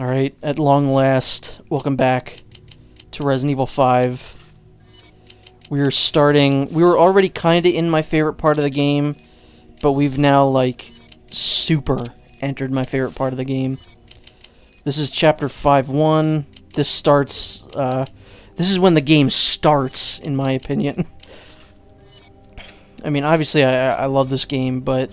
Alright, at long last, welcome back to Resident Evil 5. We were already kinda in my favorite part of the game, but we've now, like, super entered my favorite part of the game. This is Chapter 5-1. This starts, this is when the game starts, in my opinion. I mean, obviously I love this game, but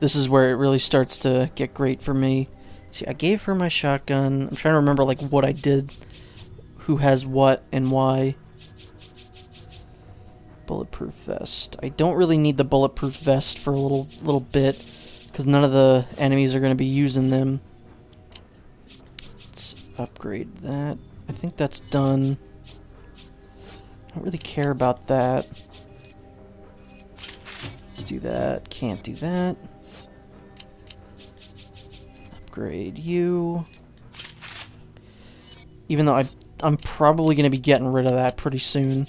this is where it really starts to get great for me. See, I gave her my shotgun. I'm trying to remember, like, what I did, who has what, and why. Bulletproof vest. I don't really need the bulletproof vest for a little bit, because none of the enemies are going to be using them. Let's upgrade that. I think that's done. I don't really care about that. Let's do that. Can't do that. Upgrade you. Even though I'm probably going to be getting rid of that pretty soon.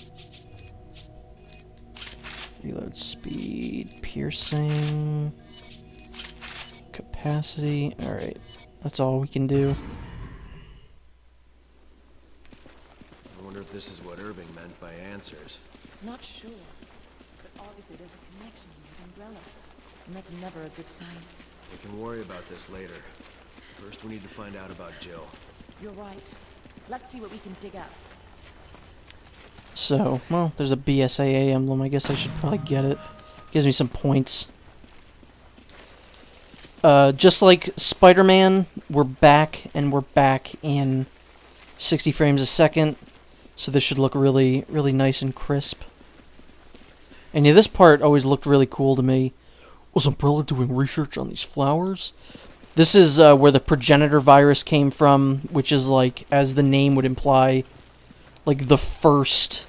Reload speed, piercing, capacity. Alright, that's all we can do. I wonder if this is what Irving meant by answers. Not sure, but obviously there's a connection with Umbrella, and that's never a good sign. We can worry about this later. First, we need to find out about Jill. You're right. Let's see what we can dig up. So, well, there's a BSAA emblem. I guess I should probably get it. Gives me some points. Just like Spider-Man, we're back, and we're back in 60 frames a second. So this should look really, really nice and crisp. And yeah, this part always looked really cool to me. Was Umbrella doing research on these flowers? This is where the progenitor virus came from, which is, like, as the name would imply, like, the first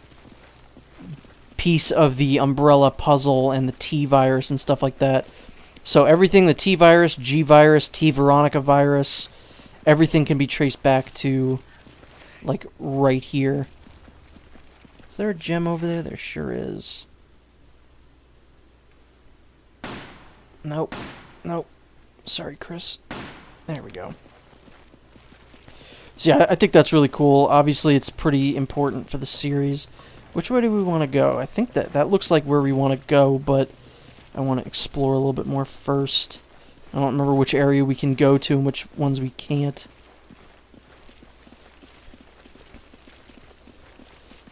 piece of the Umbrella puzzle and the T-virus and stuff like that. So everything, the T-virus, G-virus, T-Veronica virus, everything can be traced back to, like, right here. Is there a gem over there? There sure is. Nope. Nope. Sorry, Chris. There we go. So yeah, I think that's really cool. Obviously, it's pretty important for the series. Which way do we want to go? I think that looks like where we want to go, but I want to explore a little bit more first. I don't remember which area we can go to and which ones we can't.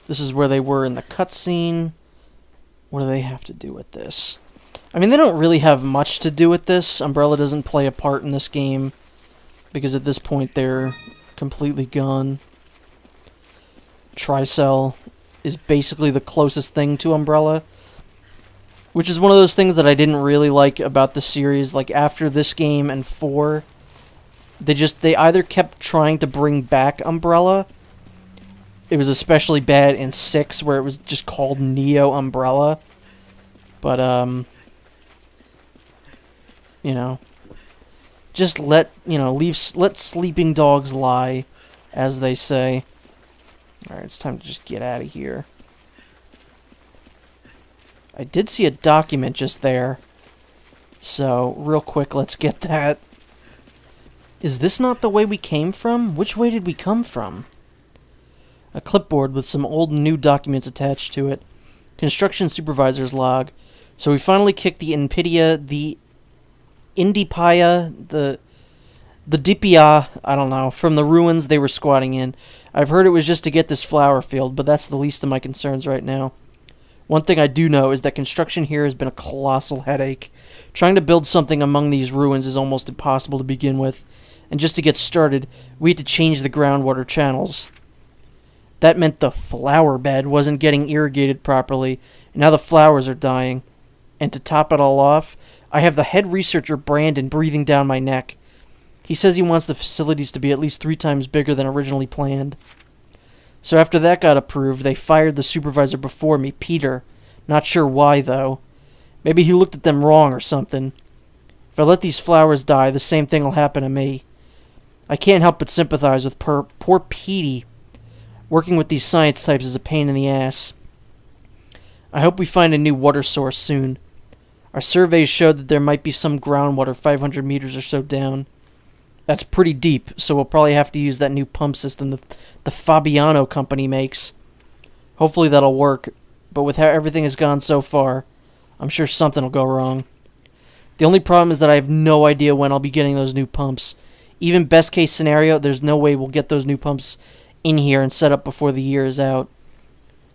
This is where they were in the cutscene. What do they have to do with this? I mean, they don't really have much to do with this. Umbrella doesn't play a part in this game, because at this point they're completely gone. Tricell is basically the closest thing to Umbrella, which is one of those things that I didn't really like about the series. Like, after this game and 4, they either kept trying to bring back Umbrella. It was especially bad in 6, where it was just called Neo Umbrella. But, you know, just let sleeping dogs lie, as they say. Alright, it's time to just get out of here. I did see a document just there. So, real quick, let's get that. Is this not the way we came from? Which way did we come from? A clipboard with some old and new documents attached to it. Construction supervisor's log. So we finally kicked the Inpidia, the Indipaya, the Dipia, I don't know, from the ruins they were squatting in. I've heard it was just to get this flower field, but that's the least of my concerns right now. One thing I do know is that construction here has been a colossal headache. Trying to build something among these ruins is almost impossible to begin with, and just to get started, we had to change the groundwater channels. That meant the flower bed wasn't getting irrigated properly, and now the flowers are dying. And to top it all off, I have the head researcher, Brandon, breathing down my neck. He says he wants the facilities to be at least 3 times bigger than originally planned. So after that got approved, they fired the supervisor before me, Peter. Not sure why, though. Maybe he looked at them wrong or something. If I let these flowers die, the same thing will happen to me. I can't help but sympathize with poor Petey. Working with these science types is a pain in the ass. I hope we find a new water source soon. Our surveys showed that there might be some groundwater 500 meters or so down. That's pretty deep, so we'll probably have to use that new pump system the Fabiano company makes. Hopefully that'll work, but with how everything has gone so far, I'm sure something will go wrong. The only problem is that I have no idea when I'll be getting those new pumps. Even best case scenario, there's no way we'll get those new pumps in here and set up before the year is out.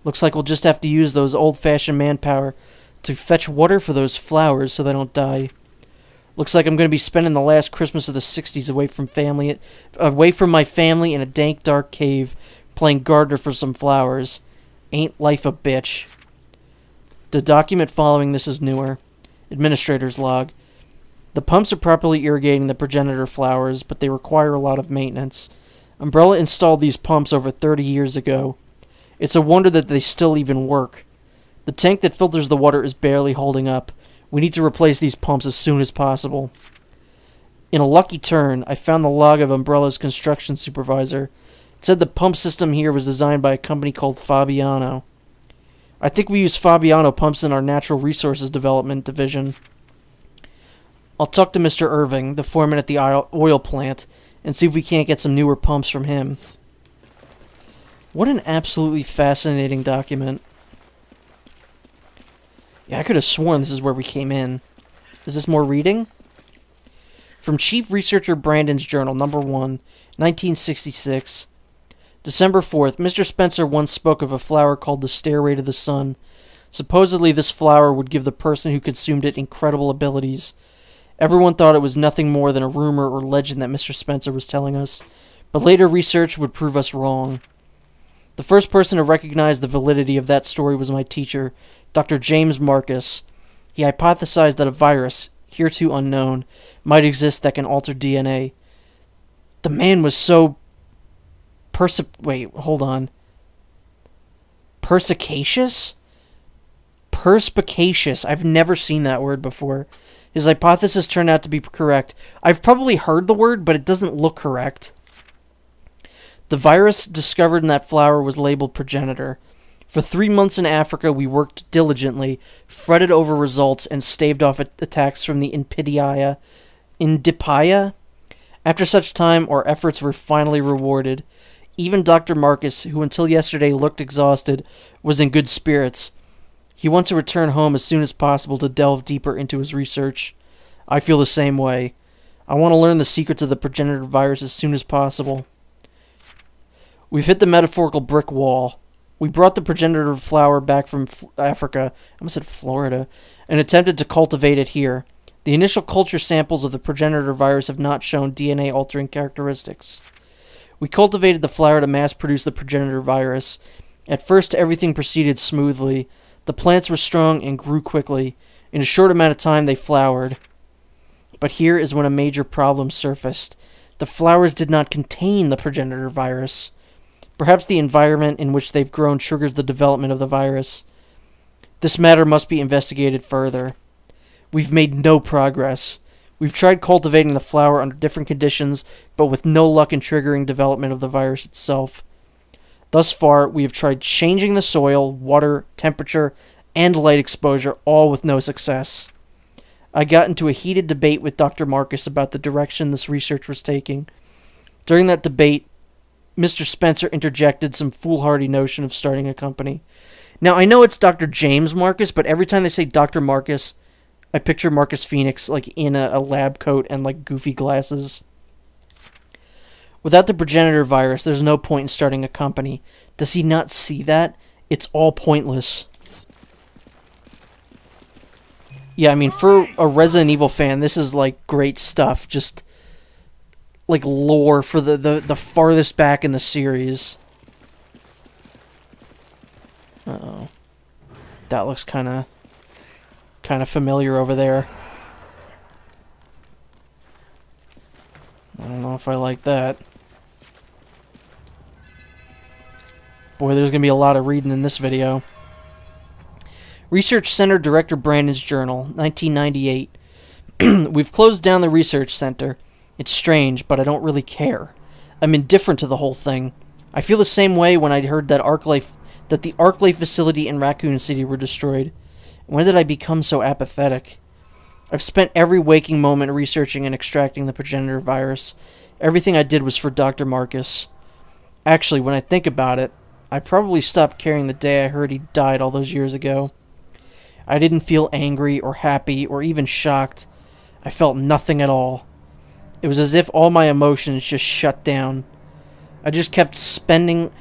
Looks like we'll just have to use those old-fashioned manpower to fetch water for those flowers so they don't die. Looks like I'm going to be spending the last Christmas of the 60s away from my family in a dank, dark cave, playing gardener for some flowers. Ain't life a bitch. The document following this is newer. Administrator's log. The pumps are properly irrigating the progenitor flowers, but they require a lot of maintenance. Umbrella installed these pumps over 30 years ago. It's a wonder that they still even work. The tank that filters the water is barely holding up. We need to replace these pumps as soon as possible. In a lucky turn, I found the log of Umbrella's construction supervisor. It said the pump system here was designed by a company called Fabiano. I think we use Fabiano pumps in our natural resources development division. I'll talk to Mr. Irving, the foreman at the oil plant, and see if we can't get some newer pumps from him. What an absolutely fascinating document. Yeah, I could have sworn this is where we came in. Is this more reading? From Chief Researcher Brandon's Journal, number 1, 1966. December 4th, Mr. Spencer once spoke of a flower called the Stairway to the Sun. Supposedly this flower would give the person who consumed it incredible abilities. Everyone thought it was nothing more than a rumor or legend that Mr. Spencer was telling us, but later research would prove us wrong. The first person to recognize the validity of that story was my teacher, Dr. James Marcus. He hypothesized that a virus, hereto unknown, might exist that can alter DNA. The man was so perspicacious? Perspicacious. I've never seen that word before. His hypothesis turned out to be correct. I've probably heard the word, but it doesn't look correct. The virus discovered in that flower was labeled progenitor. For 3 months in Africa, we worked diligently, fretted over results, and staved off attacks from the Indipaya. After such time, our efforts were finally rewarded. Even Dr. Marcus, who until yesterday looked exhausted, was in good spirits. He wants to return home as soon as possible to delve deeper into his research. I feel the same way. I want to learn the secrets of the progenitor virus as soon as possible. We've hit the metaphorical brick wall. We brought the progenitor flower back from Africa, I almost said Florida, and attempted to cultivate it here. The initial culture samples of the progenitor virus have not shown DNA-altering characteristics. We cultivated the flower to mass-produce the progenitor virus. At first, everything proceeded smoothly. The plants were strong and grew quickly. In a short amount of time, they flowered. But here is when a major problem surfaced. The flowers did not contain the progenitor virus. Perhaps the environment in which they've grown triggers the development of the virus. This matter must be investigated further. We've made no progress. We've tried cultivating the flower under different conditions, but with no luck in triggering development of the virus itself. Thus far, we have tried changing the soil, water, temperature, and light exposure, all with no success. I got into a heated debate with Dr. Marcus about the direction this research was taking. During that debate, Mr. Spencer interjected some foolhardy notion of starting a company. Now, I know it's Dr. James Marcus, but every time they say Dr. Marcus, I picture Marcus Phoenix like in a lab coat and like goofy glasses. Without the progenitor virus, there's no point in starting a company. Does he not see that? It's all pointless. Yeah, I mean, for a Resident Evil fan, this is like great stuff. Just like lore for the farthest back in the series. Uh-oh. That looks kind of familiar over there. I don't know if I like that. Boy, there's going to be a lot of reading in this video. Research Center Director Brandon's Journal, 1998. We've closed down the research center. It's strange, but I don't really care. I'm indifferent to the whole thing. I feel the same way when I heard that the ArcLife facility in Raccoon City were destroyed. When did I become so apathetic? I've spent every waking moment researching and extracting the progenitor virus. Everything I did was for Dr. Marcus. Actually, when I think about it, I probably stopped caring the day I heard he died all those years ago. I didn't feel angry or happy or even shocked. I felt nothing at all. It was as if all my emotions just shut down. I just kept sending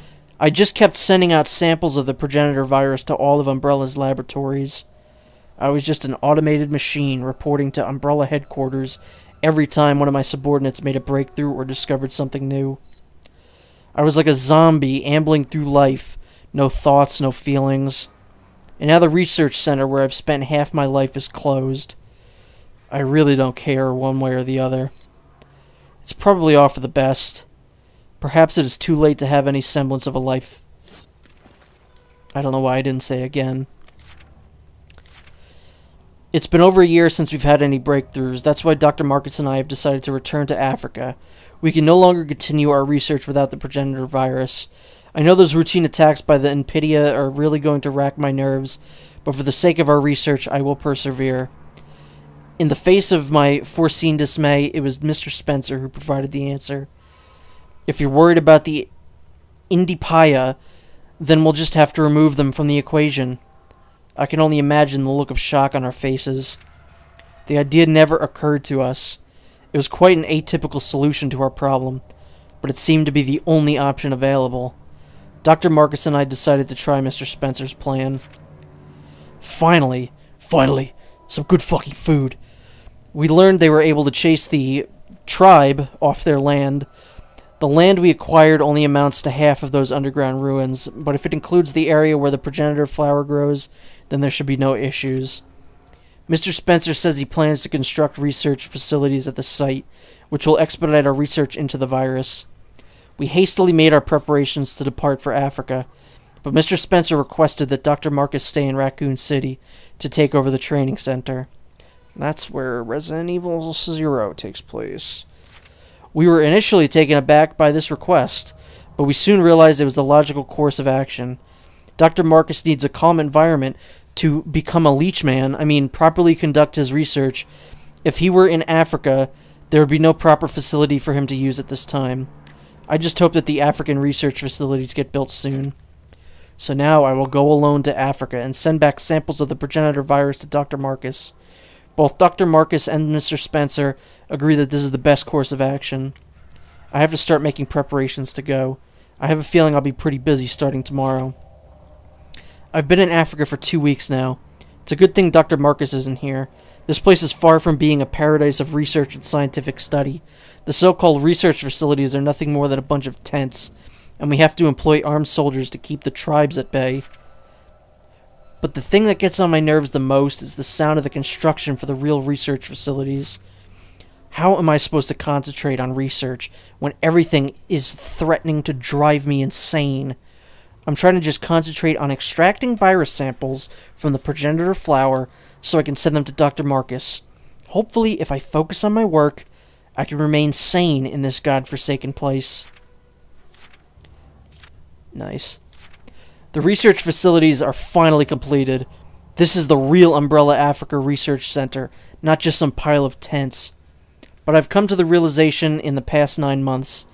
out samples of the progenitor virus to all of Umbrella's laboratories. I was just an automated machine reporting to Umbrella headquarters every time one of my subordinates made a breakthrough or discovered something new. I was like a zombie ambling through life, no thoughts, no feelings. And now the research center where I've spent half my life is closed. I really don't care one way or the other. It's probably all for the best. Perhaps it is too late to have any semblance of a life. I don't know why I didn't say again. It's been over a year since we've had any breakthroughs. That's why Dr. Marcus and I have decided to return to Africa. We can no longer continue our research without the progenitor virus. I know those routine attacks by the Npidia are really going to rack my nerves, but for the sake of our research, I will persevere. In the face of my foreseen dismay, it was Mr. Spencer who provided the answer. If you're worried about the Npidia, then we'll just have to remove them from the equation. I can only imagine the look of shock on our faces. The idea never occurred to us. It was quite an atypical solution to our problem, but it seemed to be the only option available. Dr. Marcus and I decided to try Mr. Spencer's plan. Finally, some good fucking food. We learned they were able to chase the tribe off their land. The land we acquired only amounts to half of those underground ruins, but if it includes the area where the progenitor flower grows, then there should be no issues. Mr. Spencer says he plans to construct research facilities at the site, which will expedite our research into the virus. We hastily made our preparations to depart for Africa, but Mr. Spencer requested that Dr. Marcus stay in Raccoon City to take over the training center. That's where Resident Evil 0 takes place. We were initially taken aback by this request, but we soon realized it was the logical course of action. Dr. Marcus needs a calm environment to become a leechman, properly conduct his research. If he were in Africa, there would be no proper facility for him to use at this time. I just hope that the African research facilities get built soon. So now I will go alone to Africa and send back samples of the progenitor virus to Dr. Marcus. Both Dr. Marcus and Mr. Spencer agree that this is the best course of action. I have to start making preparations to go. I have a feeling I'll be pretty busy starting tomorrow. I've been in Africa for 2 weeks now. It's a good thing Dr. Marcus isn't here. This place is far from being a paradise of research and scientific study. The so-called research facilities are nothing more than a bunch of tents, and we have to employ armed soldiers to keep the tribes at bay. But the thing that gets on my nerves the most is the sound of the construction for the real research facilities. How am I supposed to concentrate on research when everything is threatening to drive me insane? I'm trying to just concentrate on extracting virus samples from the progenitor flower so I can send them to Dr. Marcus. Hopefully, if I focus on my work, I can remain sane in this godforsaken place. Nice. The research facilities are finally completed. This is the real Umbrella Africa Research Center, not just some pile of tents. But I've come to the realization in the past 9 months,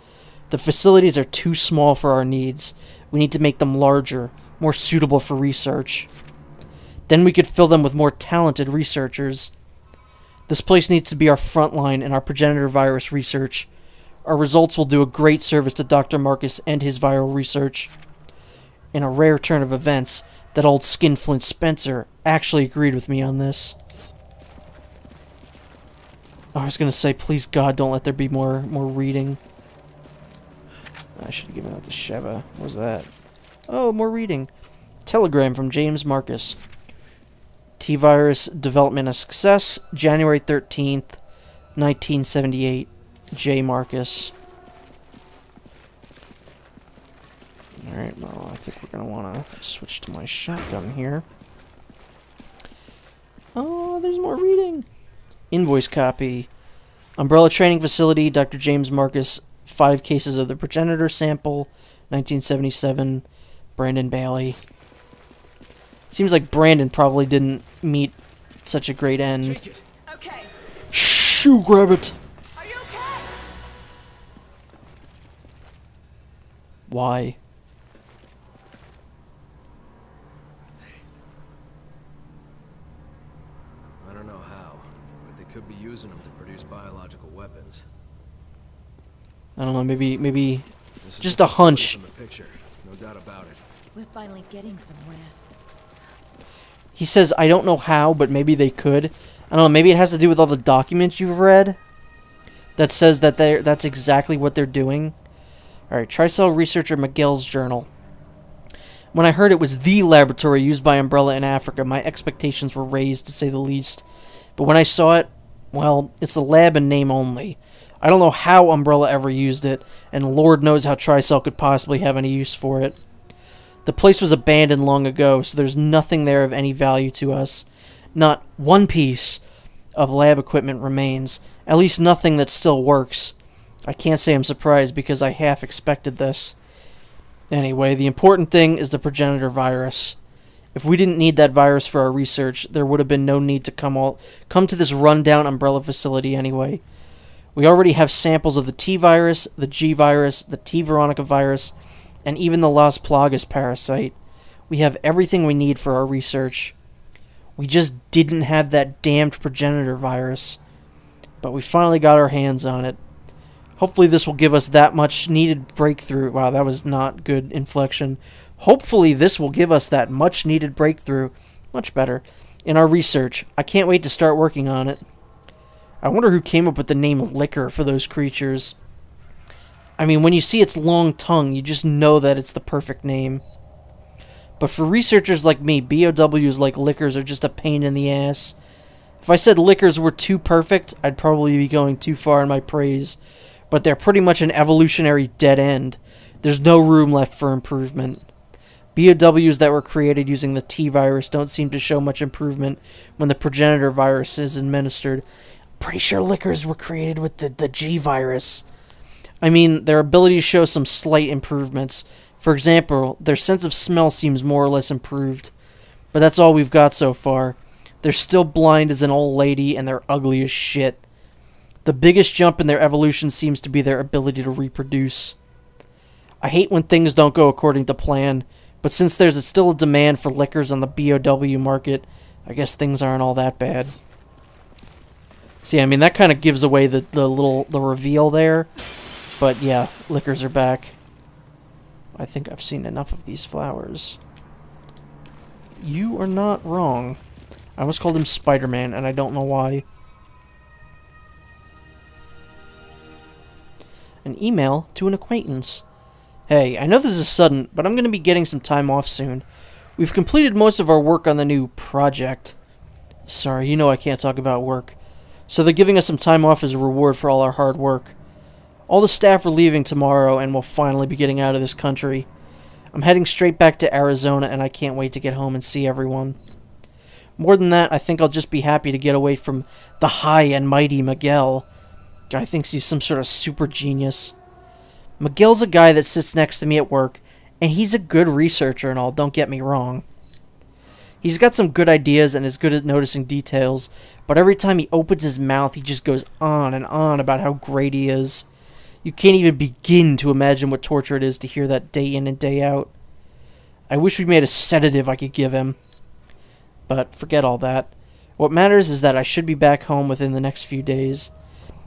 the facilities are too small for our needs. We need to make them larger, more suitable for research. Then we could fill them with more talented researchers. This place needs to be our front line in our progenitor virus research. Our results will do a great service to Dr. Marcus and his viral research. In a rare turn of events, that old skinflint Spencer actually agreed with me on this. I was going to say, please God, don't let there be more reading. I should have given out the Sheva. What was that? Oh, more reading. Telegram from James Marcus. T-Virus development a success. January 13th, 1978. J. Marcus. Alright, well, I think we're going to want to switch to my shotgun here. Oh, there's more reading. Invoice copy. Umbrella Training Facility, Dr. James Marcus, 5 cases of the progenitor sample, 1977, Brandon Bailey. Seems like Brandon probably didn't meet such a great end. Okay. Shoo, grab it! Are you okay? Why? I don't know how, but they could be using them to produce biological weapons. I don't know, maybe This is just the a hunch. From the picture, no doubt about it. We're finally getting somewhere. He says, I don't know how, but maybe they could. I don't know, maybe it has to do with all the documents you've read that says that that's exactly what they're doing. Alright, Tricell researcher Miguel's journal. When I heard it was the laboratory used by Umbrella in Africa, my expectations were raised, to say the least. But when I saw it, well, it's a lab in name only. I don't know how Umbrella ever used it, and Lord knows how Tricell could possibly have any use for it. The place was abandoned long ago, so there's nothing there of any value to us. Not one piece of lab equipment remains, at least nothing that still works. I can't say I'm surprised because I half expected this. Anyway, the important thing is the progenitor virus. If we didn't need that virus for our research, there would have been no need to come to this rundown Umbrella facility anyway. We already have samples of the T virus, the G virus, the T Veronica virus, and even the Las Plagas parasite. We have everything we need for our research. We just didn't have that damned progenitor virus. But we finally got our hands on it. Hopefully this will give us that much needed breakthrough. Wow, that was not good inflection. Hopefully this will give us that much needed breakthrough. Much better. In our research. I can't wait to start working on it. I wonder who came up with the name Liquor for those creatures. I mean, when you see its long tongue, you just know that it's the perfect name. But for researchers like me, BOWs like Liquors are just a pain in the ass. If I said Liquors were too perfect, I'd probably be going too far in my praise. But they're pretty much an evolutionary dead end. There's no room left for improvement. BOWs that were created using the T virus don't seem to show much improvement when the progenitor virus is administered. Pretty sure Liquors were created with the G virus. I mean, their ability to show some slight improvements. For example, their sense of smell seems more or less improved. But that's all we've got so far. They're still blind as an old lady, and they're ugly as shit. The biggest jump in their evolution seems to be their ability to reproduce. I hate when things don't go according to plan, but since there's still a demand for Liquors on the BOW market, I guess things aren't all that bad. See, I mean, that kind of gives away the reveal there. But yeah, Liquors are back. I think I've seen enough of these flowers. You are not wrong. I almost called him Spider-Man, and I don't know why. An email to an acquaintance. Hey, I know this is sudden, but I'm going to be getting some time off soon. We've completed most of our work on the new project. Sorry, you know I can't talk about work. So they're giving us some time off as a reward for all our hard work. All the staff are leaving tomorrow, and we'll finally be getting out of this country. I'm heading straight back to Arizona, and I can't wait to get home and see everyone. More than that, I think I'll just be happy to get away from the high and mighty Miguel. Guy thinks he's some sort of super genius. Miguel's a guy that sits next to me at work, and he's a good researcher and all, don't get me wrong. He's got some good ideas and is good at noticing details, but every time he opens his mouth, he just goes on and on about how great he is. You can't even begin to imagine what torture it is to hear that day in and day out. I wish we made a sedative I could give him. But forget all that. What matters is that I should be back home within the next few days.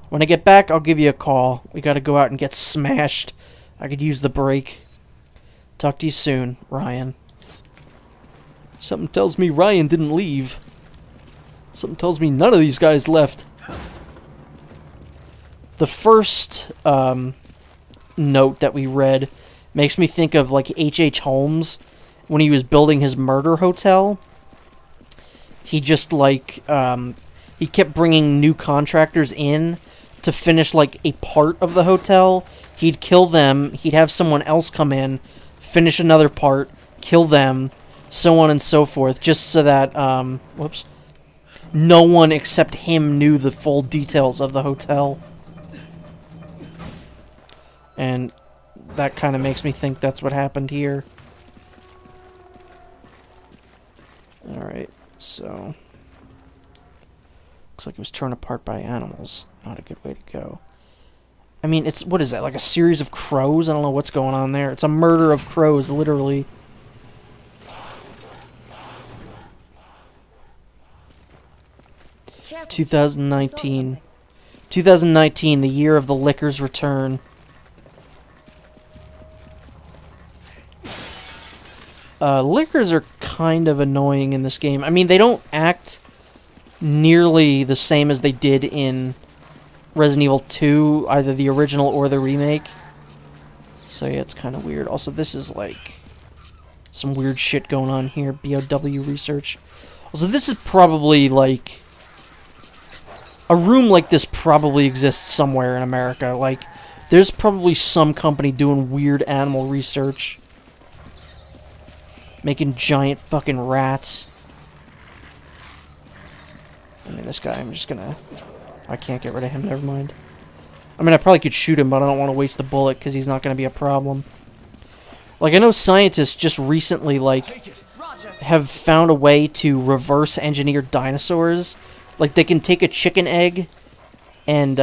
When I get back, I'll give you a call. We gotta go out and get smashed. I could use the break. Talk to you soon, Ryan. Something tells me Ryan didn't leave. Something tells me none of these guys left. The first note that we read makes me think of like H.H. Holmes when he was building his murder hotel. He just like he kept bringing new contractors in to finish like a part of the hotel. He'd kill them, he'd have someone else come in, finish another part, kill them, so on and so forth, just so that no one except him knew the full details of the hotel. And that kind of makes me think that's what happened here. Alright, so looks like it was torn apart by animals. Not a good way to go. I mean, it's, what is that, like a series of crows? I don't know what's going on there. It's a murder of crows, literally. Careful. 2019. 2019, the year of the liquor's return. Liquors are kind of annoying in this game. I mean, they don't act nearly the same as they did in Resident Evil 2, either the original or the remake. So yeah, it's kind of weird. Also, this is like some weird shit going on here. BOW research. Also, this is probably like a room like this probably exists somewhere in America. Like, there's probably some company doing weird animal research. Making giant fucking rats. I mean, this guy, I'm just gonna... I can't get rid of him, never mind. I mean, I probably could shoot him, but I don't want to waste the bullet, because he's not gonna be a problem. Like, I know scientists just recently, like, have found a way to reverse engineer dinosaurs. Like, they can take a chicken egg and,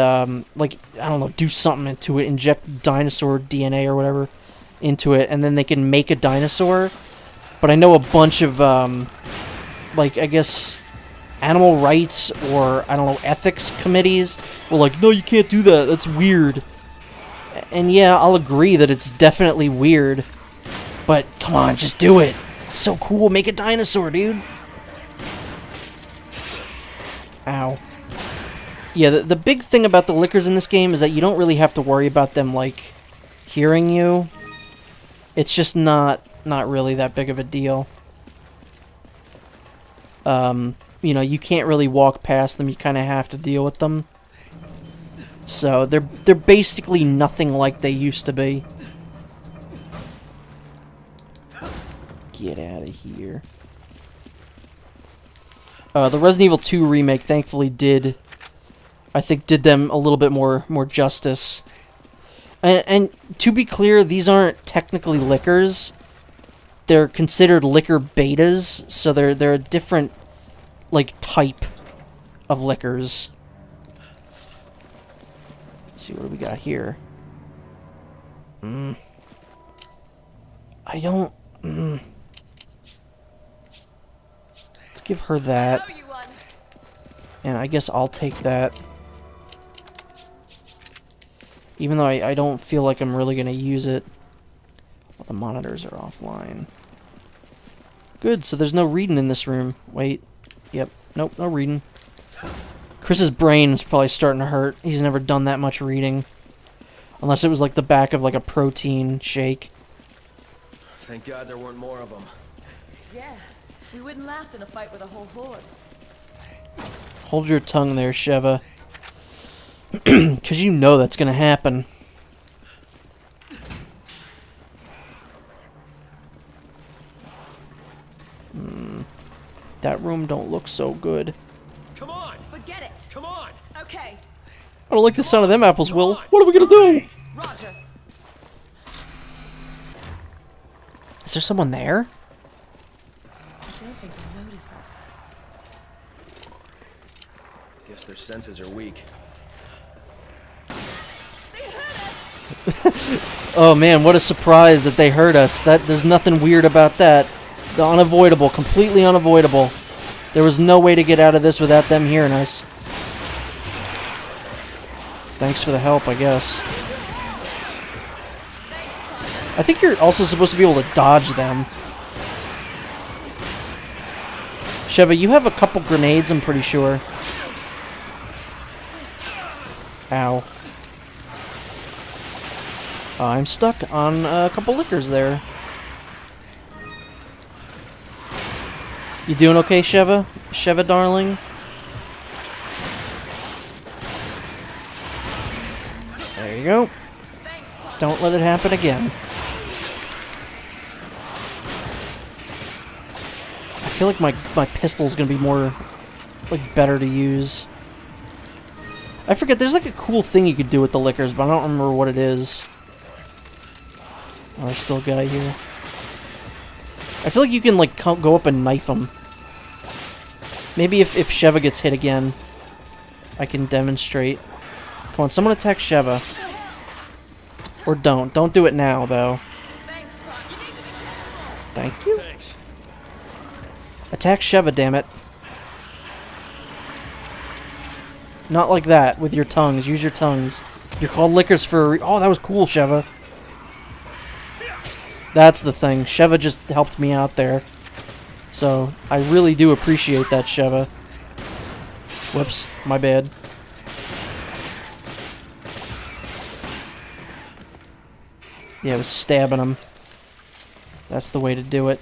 like, I don't know, do something into it, inject dinosaur DNA or whatever into it, and then they can make a dinosaur. But I know a bunch of, like, I guess, animal rights or, I don't know, ethics committees were like, no, you can't do that, that's weird. And yeah, I'll agree that it's definitely weird. But, come on, just do it. It's so cool, make a dinosaur, dude. Ow. Yeah, the big thing about the lickers in this game is that you don't really have to worry about them, like, hearing you. It's just not really that big of a deal. You know, you can't really walk past them, you kind of have to deal with them. So, they're basically nothing like they used to be. Get out of here. The Resident Evil 2 remake thankfully did them a little bit more justice. And to be clear, these aren't technically liquors. They're considered liquor betas, so they're a different, like, type of liquors. Let's see, what do we got here? I don't... Let's give her that. And I guess I'll take that. Even though I don't feel like I'm really going to use it. Well, the monitors are offline. Good, so there's no reading in this room. Wait. Yep. Nope, no reading. Chris's brain is probably starting to hurt. He's never done that much reading. Unless it was like the back of like a protein shake. Thank God there weren't more of them. Yeah, we wouldn't last in a fight with a whole horde. Hold your tongue there, Sheva. Because you know that's going to happen. That room don't look so good. Come on! Forget it. Come on! Okay. I don't like the sound of them apples, Will. What are we going to do? Roger. Is there someone there? I don't think they'll notice us. Guess their senses are weak. Oh man, what a surprise that they heard us. There's nothing weird about that. The unavoidable, completely unavoidable. There was no way to get out of this without them hearing us. Thanks for the help, I guess. I think you're also supposed to be able to dodge them. Sheva, you have a couple grenades, I'm pretty sure. Ow. I'm stuck on a couple liquors there. You doing okay, Sheva? Sheva, darling? There you go. Don't let it happen again. I feel like my pistol's gonna be more, like, better to use. I forget, there's like a cool thing you could do with the liquors, but I don't remember what it is. Oh, there's still a guy here. I feel like you can, like, go up and knife him. Maybe if Sheva gets hit again, I can demonstrate. Come on, someone attack Sheva. Or don't. Don't do it now, though. Thanks, Spot. You need to be careful. Thank you. Thanks. Attack Sheva, damn it. Not like that, with your tongues. Use your tongues. You're called lickers for a oh, that was cool, Sheva. That's the thing. Sheva just helped me out there. So, I really do appreciate that, Sheva. Whoops, my bad. Yeah, I was stabbing him. That's the way to do it.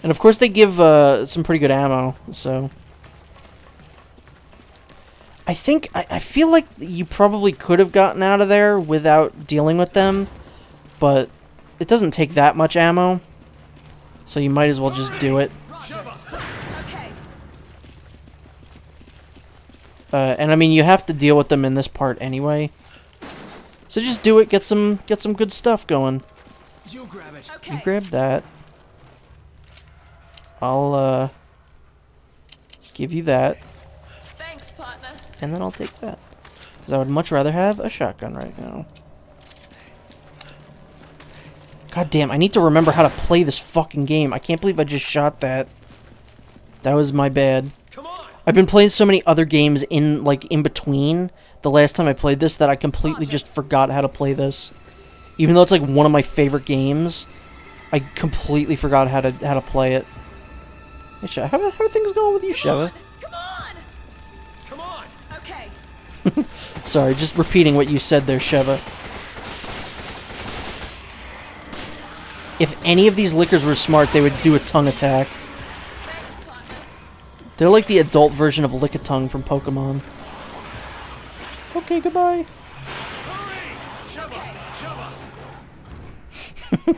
And of course they give some pretty good ammo, so... I feel like you probably could have gotten out of there without dealing with them, but it doesn't take that much ammo, so you might as well just do it. Okay. And I mean, you have to deal with them in this part anyway, so just do it. Get some good stuff going. You grab it. Okay. You grab that. I'll give you that. Thanks, partner. And then I'll take that. Because I would much rather have a shotgun right now. God damn, I need to remember how to play this fucking game. I can't believe I just shot that. That was my bad. Come on. I've been playing so many other games in between the last time I played this that I completely just forgot how to play this. Even though it's like one of my favorite games, I completely forgot how to play it. Hey, Sheva, how are things going with you, Sheva? Come on. Come on. Okay. Sorry, just repeating what you said there, Sheva. If any of these lickers were smart, they would do a tongue attack. Thanks, partner. They're like the adult version of Lickitung from Pokemon. Okay, goodbye. Hurry! Shove up. Shove up.